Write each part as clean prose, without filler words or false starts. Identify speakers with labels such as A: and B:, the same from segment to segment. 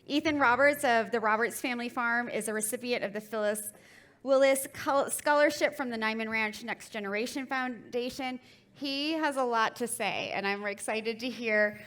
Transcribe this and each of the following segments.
A: Ethan Roberts of the Roberts Family Farm is a recipient of the Phyllis Willis Scholarship from the Niman Ranch Next Generation Foundation. He has a lot to say, and I'm excited to hear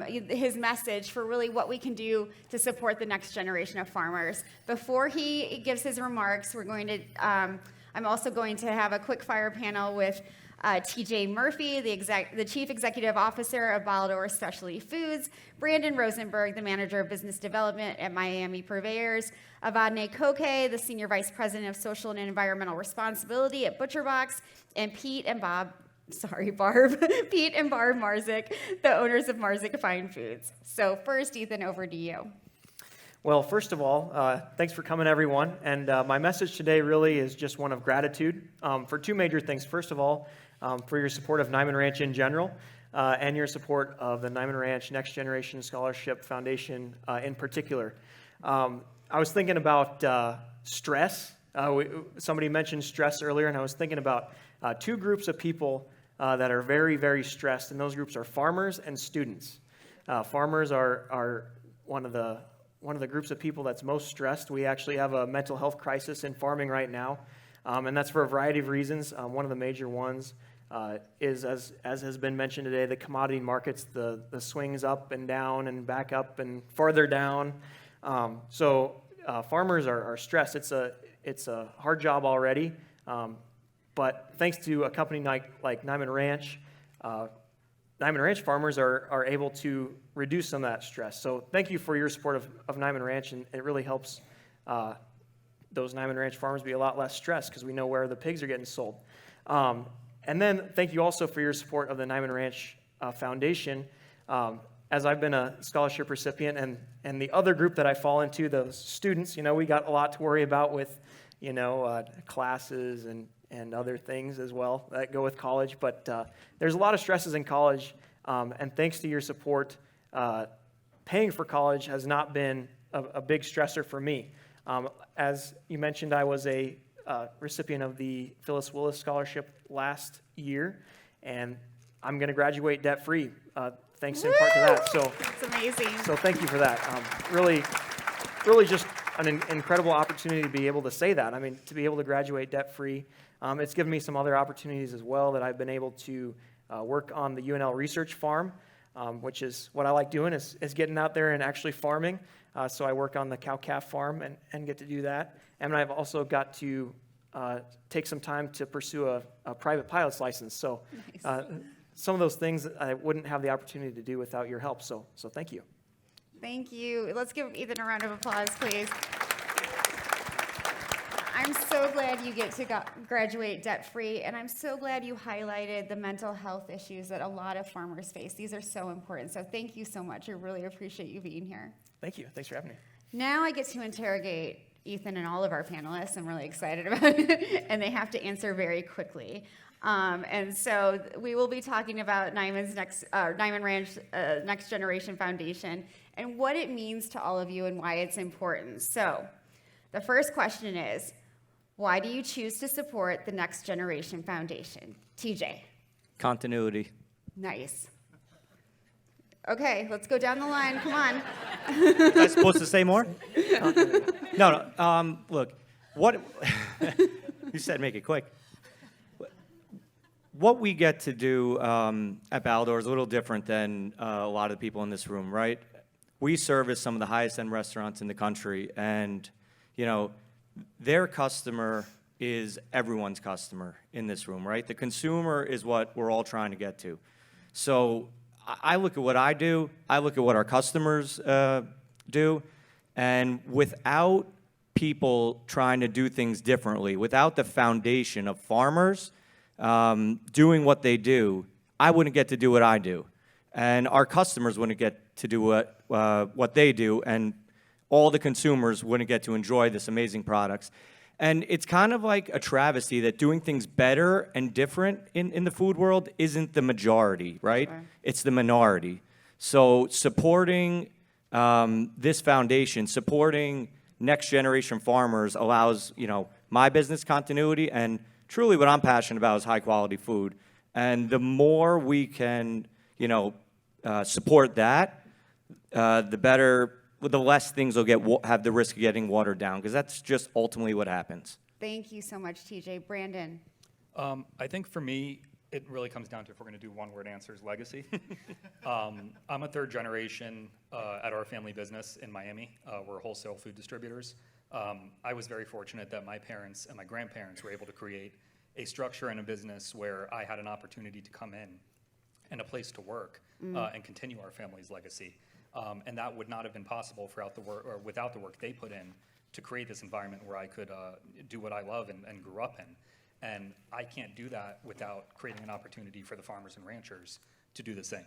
A: his message for really what we can do to support the next generation of farmers. Before he gives his remarks, I'm also going to have a quick fire panel with TJ Murphy, the Chief Executive Officer of Baldor Specialty Foods, Brandon Rosenberg, the Manager of Business Development at Miami Purveyors, Evadne Cokeh, the Senior Vice President of Social and Environmental Responsibility at ButcherBox, and Pete and Barb Marczyk, the owners of Marczyk Fine Foods. So first, Ethan, over to you.
B: Well, first of all, thanks for coming, everyone. And my message today really is just one of gratitude for two major things. First of all, for your support of Niman Ranch in general, and your support of the Niman Ranch Next Generation Scholarship Foundation in particular. I was thinking about stress. Somebody mentioned stress earlier, and I was thinking about two groups of people that are very, very stressed, and those groups are farmers and students. Farmers are one of the groups of people that's most stressed. We actually have a mental health crisis in farming right now, and that's for a variety of reasons. One of the major ones is, as has been mentioned today, the commodity markets, the swings up and down and back up and farther down. So farmers are stressed. It's a hard job already, but thanks to a company like Niman Ranch, Niman Ranch farmers are able to reduce some of that stress. So thank you for your support of Niman Ranch, and it really helps those Niman Ranch farmers be a lot less stressed because we know where the pigs are getting sold. And then thank you also for your support of the Niman Ranch Foundation. As I've been a scholarship recipient, and the other group that I fall into, the students, we got a lot to worry about with, classes and other things as well that go with college. But there's a lot of stresses in college, and thanks to your support, paying for college has not been a big stressor for me. As you mentioned, I was a recipient of the Phyllis Willis Scholarship last year, and I'm going to graduate debt-free, thanks in part to that. So
A: that's amazing.
B: So thank you for that. Really just an incredible opportunity to be able to say that. I mean, to be able to graduate debt-free. It's given me some other opportunities as well that I've been able to work on the UNL research farm, which is what I like doing is getting out there and actually farming. So I work on the cow-calf farm and get to do that. And I've also got to take some time to pursue a private pilot's license. So nice. Some of those things I wouldn't have the opportunity to do without your help. So thank you.
A: Thank you. Let's give Ethan a round of applause, please. I'm so glad you get to graduate debt-free, and I'm so glad you highlighted the mental health issues that a lot of farmers face. These are so important, so thank you so much. I really appreciate you being here.
B: Thank you. Thanks for having me.
A: Now I get to interrogate Ethan and all of our panelists. I'm really excited about it, and they have to answer very quickly. And so we will be talking about Niman Ranch Next Generation Foundation and what it means to all of you and why it's important. So the first question is, why do you choose to support the Next Generation Foundation? TJ.
C: Continuity.
A: Nice. Okay, let's go down the line. Come on.
C: Was I supposed to say more? No. Look, what you said, make it quick. What we get to do at Baldor is a little different than a lot of the people in this room, right? We service some of the highest-end restaurants in the country, and their customer is everyone's customer in this room, right? The consumer is what we're all trying to get to. So I look at what I do, I look at what our customers do, and without people trying to do things differently, without the foundation of farmers doing what they do, I wouldn't get to do what I do. And our customers wouldn't get to do what they do, and all the consumers wouldn't get to enjoy this amazing products. And it's kind of like a travesty that doing things better and different in the food world isn't the majority, right? Sure. It's the minority. So supporting this foundation, supporting next generation farmers allows, my business continuity, and truly what I'm passionate about is high quality food. And the more we can, support that, the better the less things will have the risk of getting watered down, because that's just ultimately what happens.
A: Thank you so much, TJ. Brandon.
D: I think for me, it really comes down to, if we're going to do one-word answers, legacy. I'm a third generation at our family business in Miami. We're wholesale food distributors. I was very fortunate that my parents and my grandparents were able to create a structure and a business where I had an opportunity to come in and a place to work and continue our family's legacy. And that would not have been possible without the work they put in to create this environment where I could do what I love and grew up in. And I can't do that without creating an opportunity for the farmers and ranchers to do the same.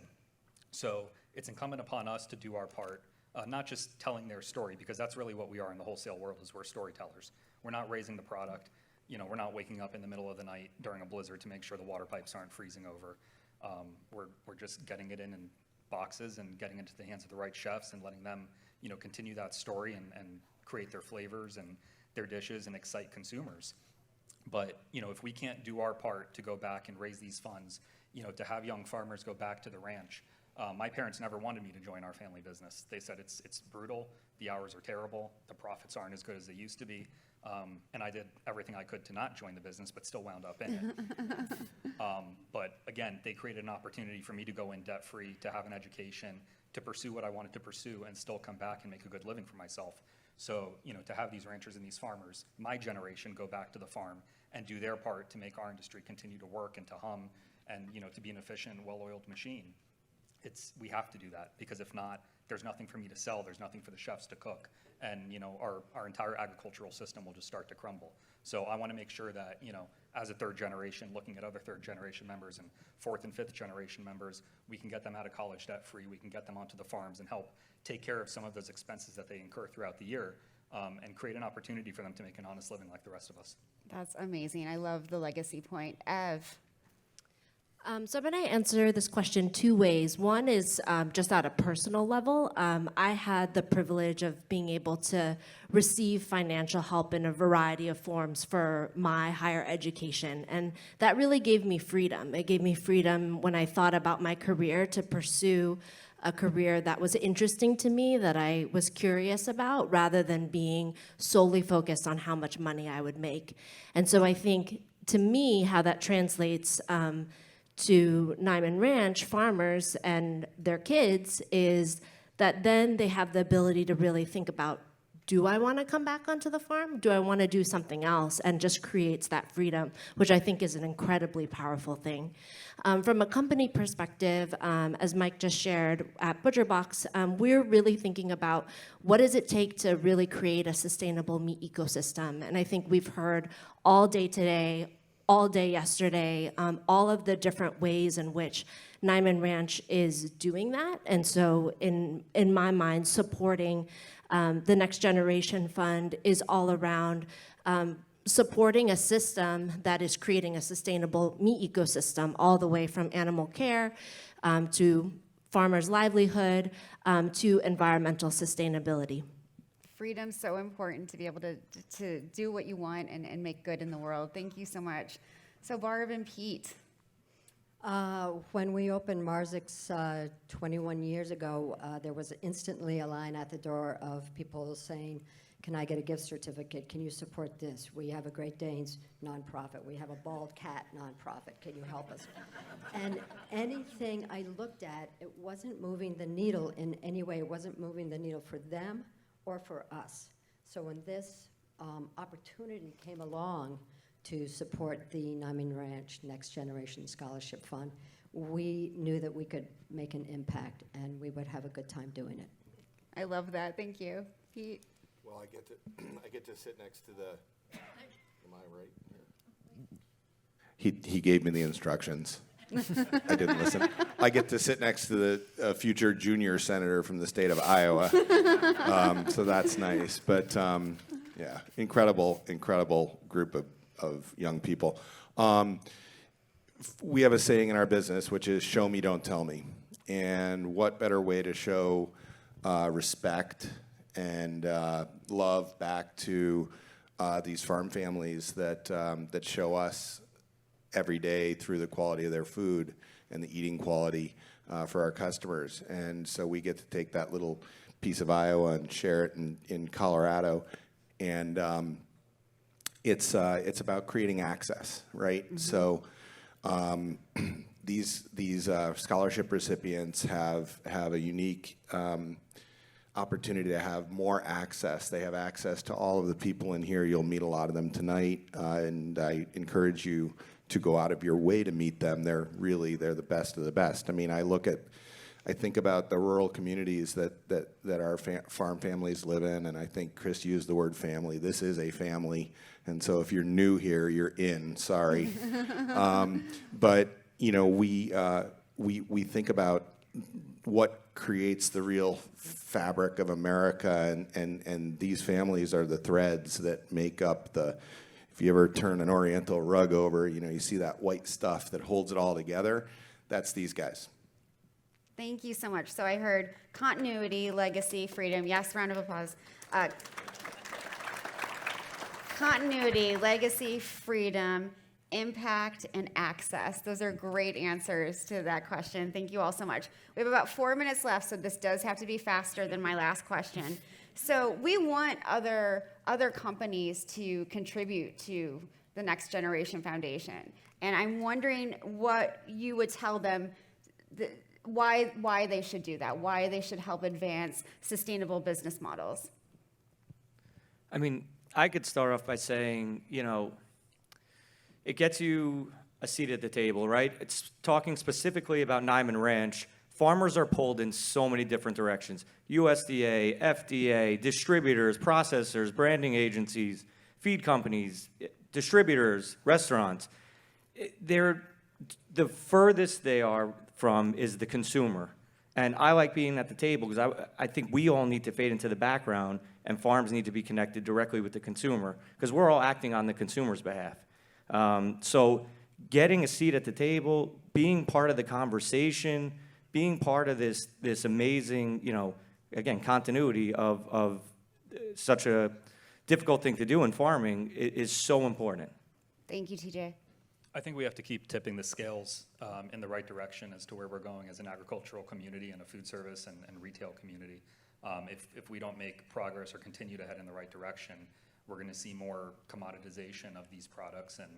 D: So it's incumbent upon us to do our part, not just telling their story, because that's really what we are in the wholesale world, is we're storytellers. We're not raising the product. We're not waking up in the middle of the night during a blizzard to make sure the water pipes aren't freezing over. We're just getting it in boxes and getting into the hands of the right chefs and letting them, continue that story and create their flavors and their dishes and excite consumers. But, if we can't do our part to go back and raise these funds, to have young farmers go back to the ranch. My parents never wanted me to join our family business. They said it's brutal, the hours are terrible, the profits aren't as good as they used to be. And I did everything I could to not join the business, but still wound up in it. But again, they created an opportunity for me to go in debt-free, to have an education, to pursue what I wanted to pursue, and still come back and make a good living for myself. So, to have these ranchers and these farmers, my generation, go back to the farm and do their part to make our industry continue to work and to hum and, to be an efficient, well-oiled machine. We have to do that, because if not, there's nothing for me to sell, there's nothing for the chefs to cook, and, our entire agricultural system will just start to crumble. So I want to make sure that, as a third generation, looking at other third generation members and fourth and fifth generation members, we can get them out of college debt free, we can get them onto the farms and help take care of some of those expenses that they incur throughout the year, and create an opportunity for them to make an honest living like the rest of us.
A: That's amazing. I love the legacy point. Ev.
E: So I'm going to answer this question two ways. One is just at a personal level. I had the privilege of being able to receive financial help in a variety of forms for my higher education, and that really gave me freedom. It gave me freedom when I thought about my career to pursue a career that was interesting to me, that I was curious about, rather than being solely focused on how much money I would make. And so I think, to me, how that translates to Niman Ranch farmers and their kids is that then they have the ability to really think about, do I want to come back onto the farm? Do I want to do something else? And just creates that freedom, which I think is an incredibly powerful thing. From a company perspective, as Mike just shared at ButcherBox, we're really thinking about what does it take to really create a sustainable meat ecosystem. And I think we've heard all day today, all day yesterday, all of the different ways in which Niman Ranch is doing that. And so in my mind, supporting the Next Generation Fund is all around supporting a system that is creating a sustainable meat ecosystem, all the way from animal care to farmers' livelihood to environmental sustainability.
A: Freedom's so important, to be able to do what you want and make good in the world. Thank you so much. So Barb and Pete.
F: When we opened Marczyk's 21 years ago, there was instantly a line at the door of people saying, can I get a gift certificate? Can you support this? We have a Great Danes nonprofit. We have a bald cat nonprofit. Can you help us? And anything I looked at, it wasn't moving the needle in any way. It wasn't moving the needle for them or for us. So when this opportunity came along to support the Niman Ranch Next Generation Scholarship Fund, we knew that we could make an impact and we would have a good time doing it.
A: I love that. Thank you. Pete.
G: Well, I get to sit next to the. Am I right here? He gave me the instructions. I didn't listen. I get to sit next to the future junior senator from the state of Iowa, so that's nice. But yeah, incredible group of young people. We have a saying in our business, which is "Show me, don't tell me." And what better way to show respect and love back to these farm families that show us every day through the quality of their food and the eating quality for our customers. And so we get to take that little piece of Iowa and share it in Colorado. And it's about creating access, right? So these scholarship recipients have a unique opportunity to have more access. They have access to all of the people in here. You'll meet a lot of them tonight, and I encourage you to go out of your way to meet them. They're the best of the best. I mean, I think about the rural communities that our farm families live in, and I think Chris used the word family. This is a family, and so if you're new here, you're in. Sorry, but you know, we think about what creates the real fabric of America, and these families are the threads that make up the. If you ever turn an Oriental rug over, you know, you see that white stuff that holds it all together. That's these guys.
A: Thank you so much. So I heard continuity, legacy, freedom. Yes, round of applause. Continuity, legacy, freedom, impact, and access. Those are great answers to that question. Thank you all so much. We have about 4 minutes left, so this does have to be faster than my last question. So we want other companies to contribute to the Next Generation Foundation. And I'm wondering what you would tell them why they should do that, why they should help advance sustainable business models.
C: I mean, I could start off by saying, you know, it gets you a seat at the table, right? It's talking specifically about Niman Ranch. Farmers are pulled in so many different directions. USDA, FDA, distributors, processors, branding agencies, feed companies, distributors, restaurants. The furthest they are from is the consumer. And I like being at the table because I think we all need to fade into the background, and farms need to be connected directly with the consumer because we're all acting on the consumer's behalf. So getting a seat at the table, being part of the conversation, being part of this amazing, you know, again, continuity of such a difficult thing to do in farming is so important.
A: Thank you, TJ.
D: I think we have to keep tipping the scales in the right direction as to where we're going as an agricultural community and a food service and retail community. If we don't make progress or continue to head in the right direction, we're going to see more commoditization of these products and,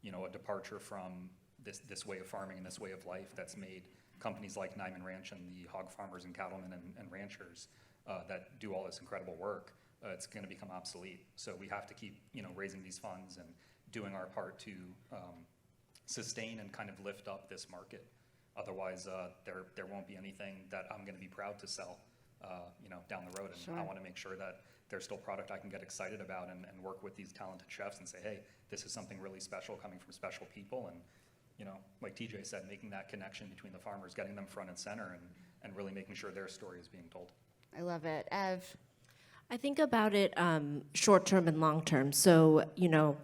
D: you know, a departure from this way of farming and this way of life that's made companies like Niman Ranch and the hog farmers and cattlemen and ranchers that do all this incredible work. It's going to become obsolete. So we have to keep, you know, raising these funds and doing our part to sustain and kind of lift up this market. Otherwise, there won't be anything that I'm going to be proud to sell, you know, down the road. And
A: Sure.
D: I want to make sure that there's still product I can get excited about and work with these talented chefs and say, hey, this is something really special coming from special people. And, you know, like TJ said, making that connection between the farmers, getting them front and center, and really making sure their story is being told.
A: I love it. Ev?
E: I think about it short-term and long-term. So, you know,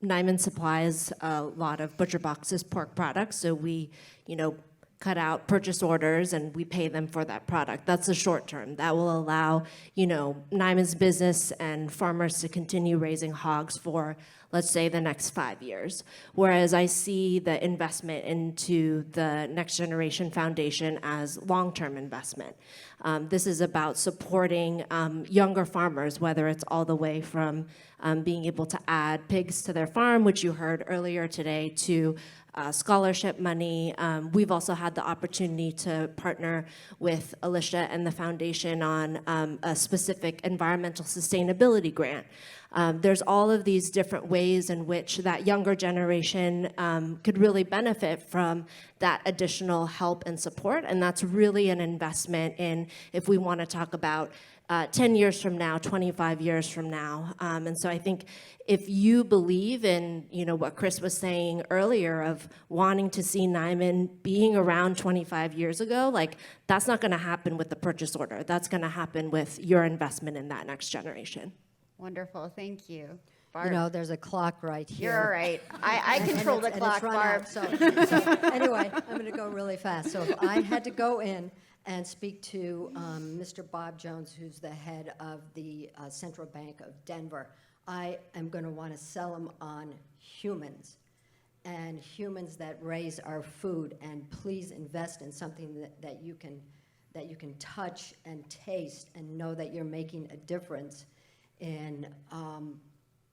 E: Niman supplies a lot of ButcherBox's pork products, so we, you know, cut out purchase orders and we pay them for that product. That's the short term. That will allow, you know, Niman's business and farmers to continue raising hogs for, let's say, the next 5 years. Whereas I see the investment into the Next Generation Foundation as long-term investment. This is about supporting younger farmers, whether it's all the way from being able to add pigs to their farm, which you heard earlier today, to scholarship money. We've also had the opportunity to partner with Alicia and the foundation on a specific environmental sustainability grant. There's all of these different ways in which that younger generation could really benefit from that additional help and support, and that's really an investment in if we want to talk about 10 years from now, 25 years from now. And so I think if you believe in, you know, what Chris was saying earlier of wanting to see Niman being around 25 years ago, like that's not going to happen with the purchase order. That's going to happen with your investment in that next generation.
A: Wonderful. Thank you. Barb?
F: You know, there's a clock right here.
A: You're all right. I control the
F: And
A: clock,
F: it's run
A: Barb.
F: out, so anyway, I'm going to go really fast. So if I had to go in and speak to Mr. Bob Jones, who's the head of the Central Bank of Denver, I am going to want to sell him on humans and humans that raise our food. And please invest in something that you can that you can touch and taste and know that you're making a difference in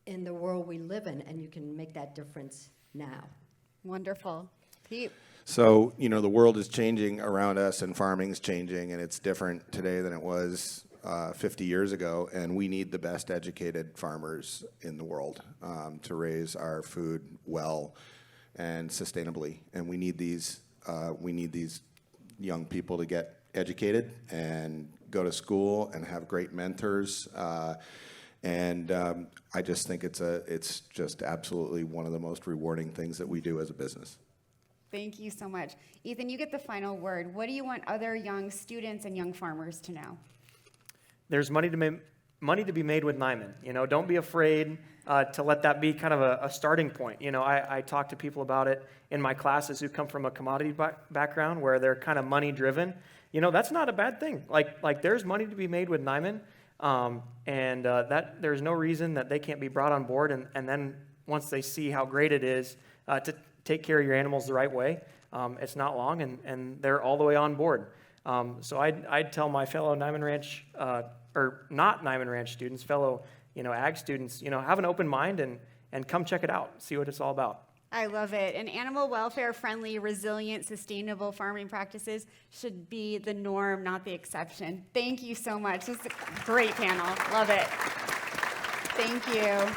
F: the world we live in, and you can make that difference now.
A: Wonderful. Pete?
G: So, you know, the world is changing around us and farming's changing, and it's different today than it was 50 years ago, and we need the best educated farmers in the world to raise our food well and sustainably. And we need these young people to get educated and go to school and have great mentors. I just think it's just absolutely one of the most rewarding things that we do as a business.
A: Thank you so much. Ethan, you get the final word. What do you want other young students and young farmers to know?
B: There's money to be made with Niman. You know, don't be afraid to let that be kind of a starting point. You know, I talk to people about it in my classes who come from a commodity background where they're kind of money driven. You know, that's not a bad thing. Like there's money to be made with Niman, that there's no reason that they can't be brought on board. And then once they see how great it is to take care of your animals the right way, it's not long, and they're all the way on board. So I'd tell my fellow Niman Ranch, or not Niman Ranch students, fellow, you know, ag students, you know, have an open mind and come check it out, see what it's all about.
A: I love it. And animal welfare friendly, resilient, sustainable farming practices should be the norm, not the exception. Thank you so much. This is a great panel. Love it. Thank you.